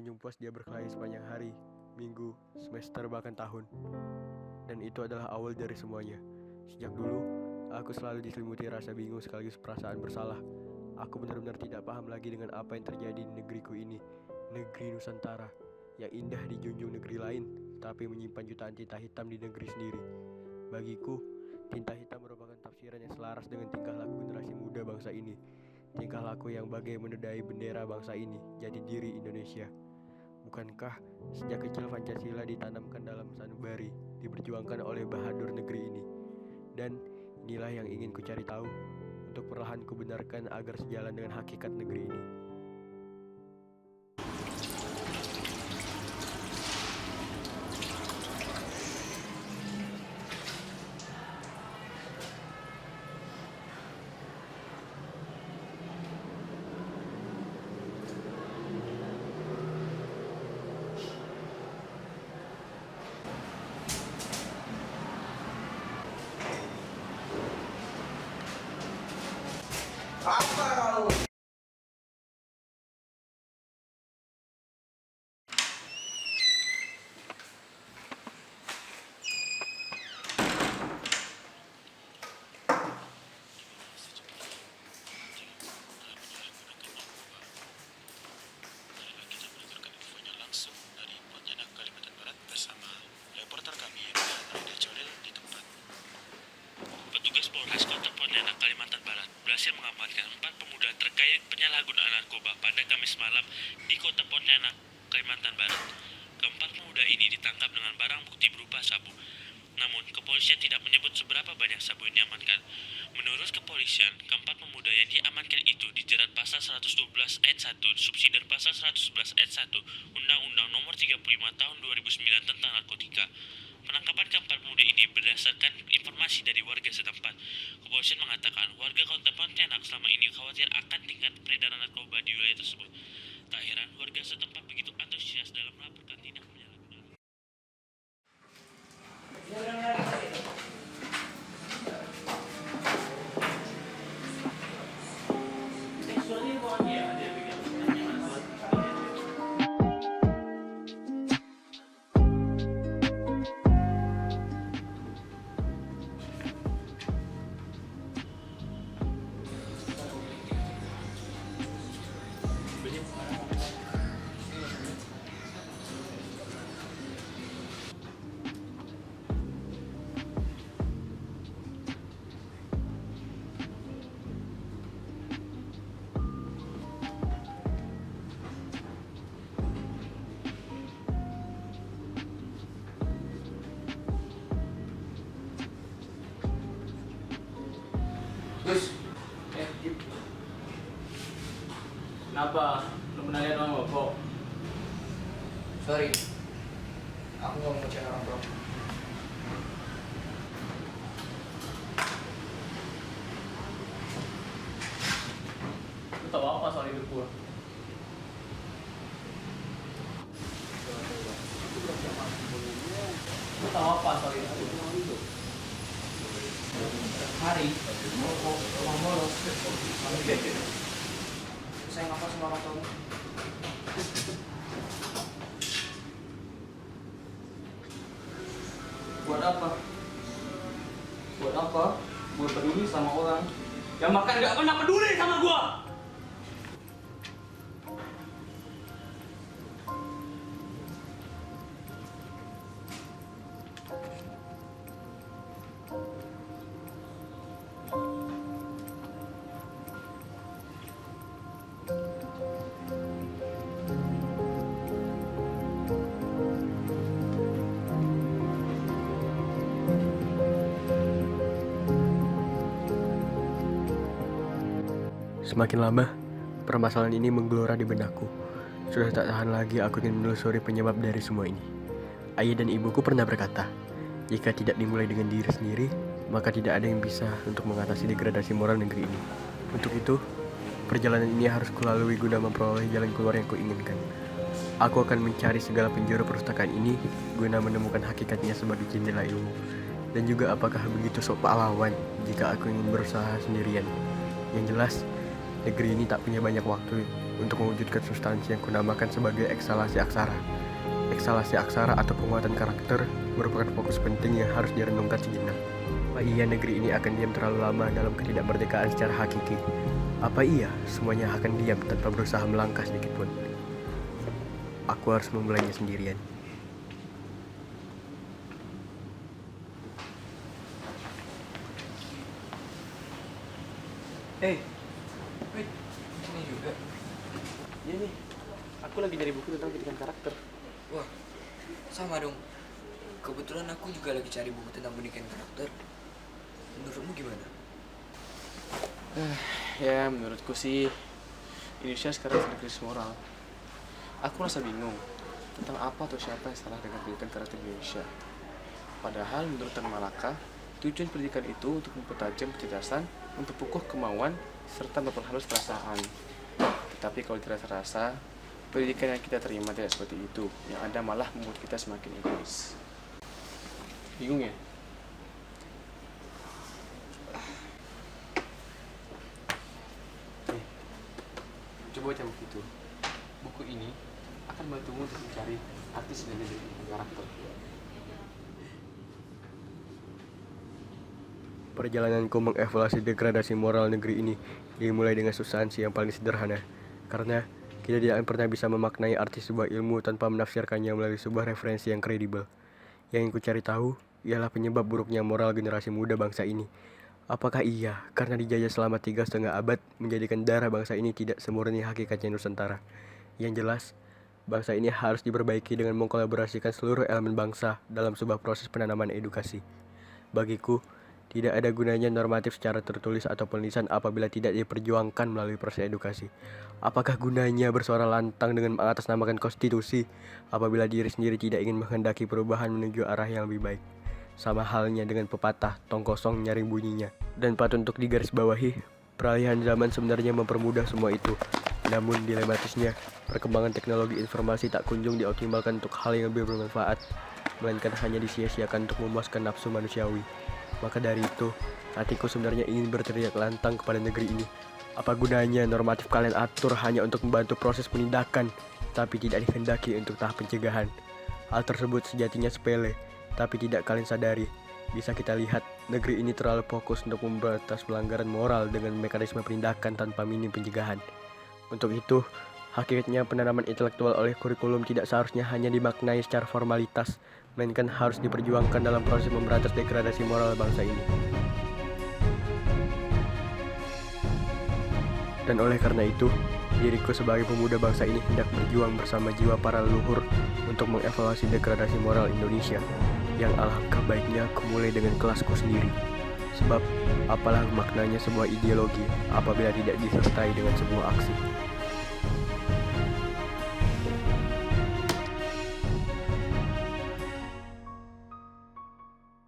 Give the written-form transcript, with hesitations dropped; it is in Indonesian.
semenjung puas dia berkelahi sepanjang hari, minggu, semester, bahkan tahun. Dan itu adalah awal dari semuanya. Sejak dulu, aku selalu diselimuti rasa bingung sekaligus perasaan bersalah. Aku benar-benar tidak paham lagi dengan apa yang terjadi di negeriku ini, negeri Nusantara, yang indah di junjung negeri lain, tapi menyimpan jutaan tinta hitam di negeri sendiri. Bagiku, tinta hitam merupakan tafsiran yang selaras dengan tingkah laku generasi muda bangsa ini. Tingkah laku yang bagai menodai bendera bangsa ini, jadi diri Indonesia. Bukankah sejak kecil Pancasila ditanamkan dalam sanubari, diperjuangkan oleh bahadur negeri ini? Dan inilah yang ingin ku cari tahu, untuk perlahan ku benarkan agar sejalan dengan hakikat negeri ini. Petugas Polres Kota Pontianak, Kalimantan Barat berhasil mengamankan 4 pemuda terkait penyalahgunaan narkoba pada Kamis malam di Kota Pontianak, Kalimantan Barat. Keempat pemuda ini ditangkap dengan barang bukti berupa sabu. Namun, kepolisian tidak menyebut seberapa banyak sabu yang diamankan. Menurut kepolisian, keempat pemuda yang diamankan itu dijerat pasal 112 ayat 1 subsidi pasal 111 ayat 1 Undang-Undang Nomor 35 Tahun 2009 tentang narkotika. Penangkapan keempat pemuda ini berdasarkan informasi dari warga setempat. Kepolisian mengatakan warga Kota Pontianak selama ini khawatir akan tingkat peredaran narkoba di wilayah tersebut. Tak heran warga setempat begitu antusias dalam melaporkan tindak penyalahgunaan. Gus, kenapa lu menanya sama Bapak? Sorry, aku gak mau ngecewain orang bro. Lu tahu apa soal hidup gua? Lu tahu apa soal hidup gua? Hari, mau bolos. Saya ngapa sama orang tua? Buat apa? Buat apa? Gua peduli sama orang yang bahkan gak pernah peduli sama gua. Semakin lama, permasalahan ini menggelora di benakku. Sudah tak tahan lagi aku ingin menelusuri penyebab dari semua ini. Ayah dan ibuku pernah berkata, jika tidak dimulai dengan diri sendiri, maka tidak ada yang bisa untuk mengatasi degradasi moral negeri ini. Untuk itu, perjalanan ini harus kulalui guna memperoleh jalan keluar yang kuinginkan. Aku akan mencari segala penjuru perpustakaan ini guna menemukan hakikatnya sebagai jendela ilmu. Dan juga apakah begitu sok pahlawan jika aku ingin berusaha sendirian. Yang jelas, negeri ini tak punya banyak waktu untuk mewujudkan substansi yang kunamakan sebagai eksalasi aksara. Eksalasi aksara atau penguatan karakter merupakan fokus penting yang harus direnungkan sejenak. Apa iya negeri ini akan diam terlalu lama dalam ketidakmerdekaan secara hakiki? Apa iya semuanya akan diam tanpa berusaha melangkah sedikit pun? Aku harus memulainya sendirian. Hei, ini juga. Iya nih, aku lagi nyari buku tentang pendidikan karakter. Wah, sama dong. Kebetulan aku juga lagi cari buku tentang pendidikan karakter. Menurutmu gimana? Ya, menurutku sih Indonesia sekarang sedang krisis moral. Aku rasa bingung tentang apa atau siapa yang salah dengan pendidikan karakter di Indonesia. Padahal menurut Tan Malaka, tujuan pendidikan itu untuk mempertajam kecerdasan, memperkukuh kemauan, serta memperhalus perasaan. Tetapi kalau tidak terasa, pendidikan yang kita terima tidak seperti itu. Yang ada malah membuat kita semakin egois. Bingung ya? Coba baca buku itu. Buku ini akan membantumu untuk mencari artis dan karakter. Perjalananku mengevaluasi degradasi moral negeri ini dimulai dengan substansi yang paling sederhana, karena kita tidak akan pernah bisa memaknai arti sebuah ilmu tanpa menafsirkannya melalui sebuah referensi yang kredibel. Yang ingin ku cari tahu ialah penyebab buruknya moral generasi muda bangsa ini. Apakah iya karena dijajah selama 3,5 abad menjadikan darah bangsa ini tidak semurni hakikatnya Nusantara? Yang jelas, bangsa ini harus diperbaiki dengan mengkolaborasikan seluruh elemen bangsa dalam sebuah proses penanaman edukasi. Bagiku, tidak ada gunanya normatif secara tertulis ataupun lisan apabila tidak diperjuangkan melalui proses edukasi. Apakah gunanya bersuara lantang dengan mengatasnamakan konstitusi apabila diri sendiri tidak ingin menghendaki perubahan menuju arah yang lebih baik? Sama halnya dengan pepatah, tong kosong nyaring bunyinya. Dan patut untuk digarisbawahi, peralihan zaman sebenarnya mempermudah semua itu. Namun dilematisnya, perkembangan teknologi informasi tak kunjung dioptimalkan untuk hal yang lebih bermanfaat, melainkan hanya disia-siakan untuk memuaskan nafsu manusiawi. Maka dari itu, hatiku sebenarnya ingin berteriak lantang kepada negeri ini. Apa gunanya normatif kalian atur hanya untuk membantu proses penindakan, tapi tidak dikehendaki untuk tahap pencegahan? Hal tersebut sejatinya sepele, tapi tidak kalian sadari. Bisa kita lihat, negeri ini terlalu fokus untuk memberantas pelanggaran moral dengan mekanisme penindakan tanpa minim pencegahan. Untuk itu, hakikatnya penanaman intelektual oleh kurikulum tidak seharusnya hanya dimaknai secara formalitas, melainkan harus diperjuangkan dalam proses memberantas degradasi moral bangsa ini. Dan oleh karena itu, diriku sebagai pemuda bangsa ini hendak berjuang bersama jiwa para leluhur untuk mengevaluasi degradasi moral Indonesia, yang alangkah baiknya aku mulai dengan kelasku sendiri. Sebab, apalah maknanya sebuah ideologi apabila tidak disertai dengan sebuah aksi.